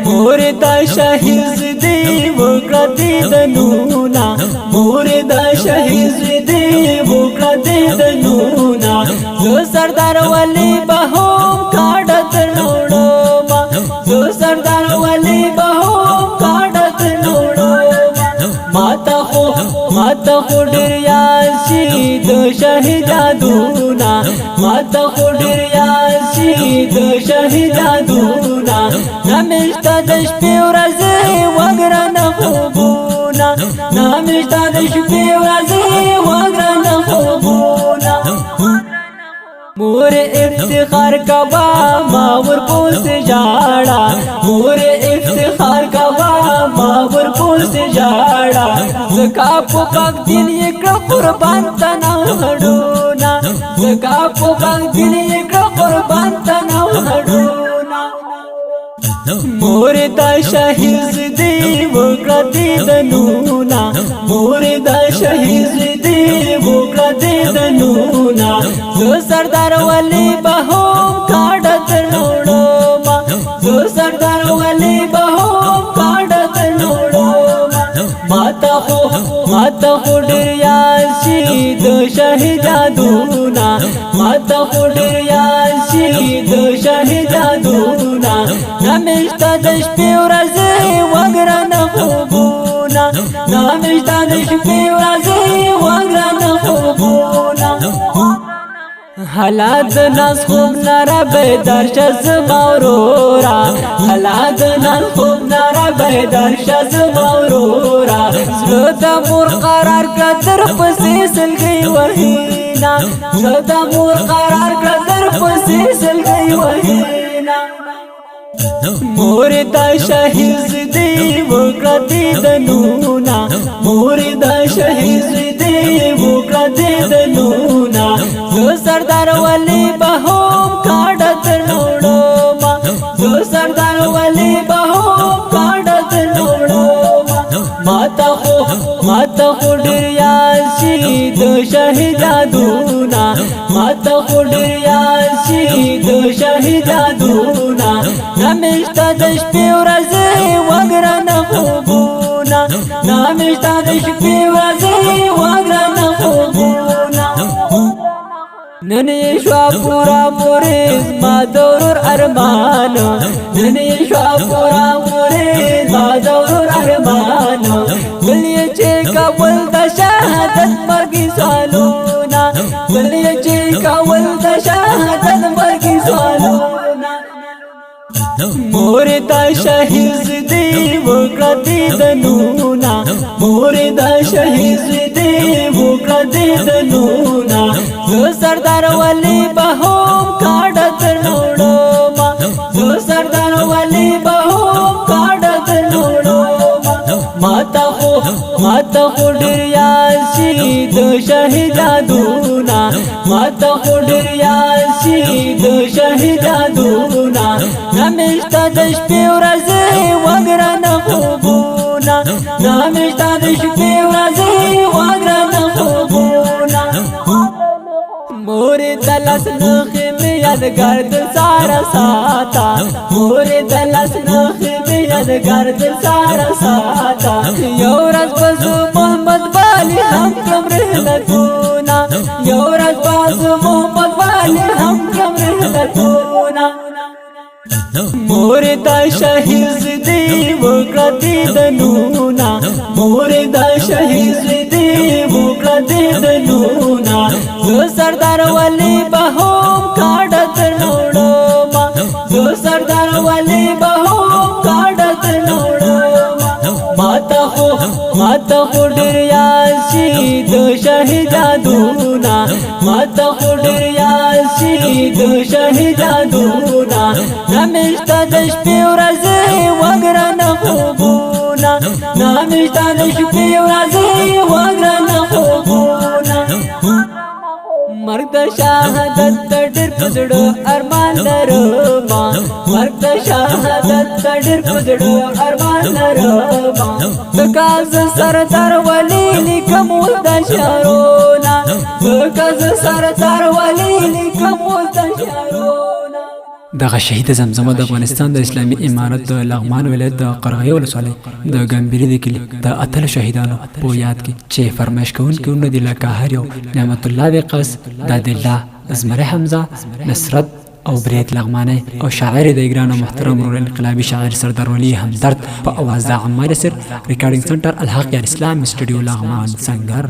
موردا شهید دی وکړه د نونا موردا شهید دی وکړه د نونا زو سردار ولی بهوم کاډت نوړو زو سردار ولی بهوم کاډت نوړو ماته خو ډیر یاسي د شهیدادونا ماته خو ډیر یاسي د شهیدادونا نامشتا د شپې ورځې وګرانه خوبونه نامشتا د شپې ورځې وګرانه خوبونه مور افتخار کبا ما ورپوس جاړه مور افتخار کبا ما ورپوس جاړه زکا په پاک دین یکړه قربان تنا هډونا زکا په پاک دین یکړه قربان تنا هډونا موردا شهید دی وکړه د نونا موردا شهید دی وکړه د نونا زو سردار ولی بهوم کاډت نوړو زو سردار ولی بهوم کاډت نوړو ماته خو ډیر یاسي د شهیدادونا ماته خو ډیر یاسي د شهیدادونا نامشتا د شپې ورځې وګرانه خوبونه نامشتا د شپې ورځې وګرانه خوبونه حالات ناس خوب نارا بیدار شز مورورا حالات ناس خوب نارا بیدار شز مورورا زلوتا مور قرار کدر پسی سلگی وحینا زلوتا مور قرار کدر پسی سلگی وحینا موردا شهید دی وکړه د نونا موردا شهید دی وکړه د نونا زو سردار ولی بهوم کاډت نوړو زو سردار ولی بهوم کاډت نوړو ماته خو ډیر یاسي د شهیدادونا ماته خو ډیر یاسي د شهیدادونا نامشتا د شپې ورځې وګرانه خوبونه نامشتا د شپې ورځې وګرانه خوبونه نن یې شوا پورا پوریز ما دورور ارمان نن یې شوا پورا پوریز ما دورور ارمان ولې چې کول د شهادت مرګي سوالونه ولې چې کول د شهادت مرګي سوالونه موردا شهید دی وکړه د نونا موردا شهید دی وکړه د نونا زو سردار ولی بهوم کاډت نوړو زو سردار ولی بهوم کاډت نوړو ماته خو ډیر یاسي د شهیدادونا ماته خو ډیر یاسي د شهیدادونا نامشتا د شپې ورځې وګرانه خوبونه نامشتا د شپې ورځې وګرانه خوبونه مور دلس نخې مې یادګار د سارا ساتا مور دلس نخې مې یادګار د سارا ساتا یو ورځ بزو محمد والی هم کم رحلتونه یو ورځ بزو محمد والی هم کم رحلتونه موردا شهید دی وکړه د نونا موردا شهید دی وکړه د نونا زو سردار ولی بهوم کاډت نوړو زو سردار ولی بهوم کاډت نوړو ماته خو ډیر یاسي د شهیدادونا ماته خو ډیر یاسي د شهیدادونا نامشتا د شپې ورځې وګرانه خوبونه نامشتا د شپې ورځې وګرانه خوبونه مرګ د شهادت ډېر پزړو ارمان لرما مرګ د شهادت ډېر پزړو ارمان لرما دکاز سردار ولی لیکم د شهرونا دکاز سردار ولی لیکم د شهرونا دغه شهید زمزمه د افغانستان د اسلامي امارت د لغمان ولایت د قرغیو ولسوالۍ د ګمبري د کلي د اتل شهیدانو په یاد کې چې فرمایش کوونکي ونه دي لکه هر یو نعمت الله وقاص، داد الله، زمره حمزه، نصرت او برید لغمانی او شاعر د ګران او محترم ورور انقلابي شاعر سردار ولی همدرد په اواز د عمار سر ریکارډینګ سنټر الحق یار اسلام سټوډیو لغمان سنگر.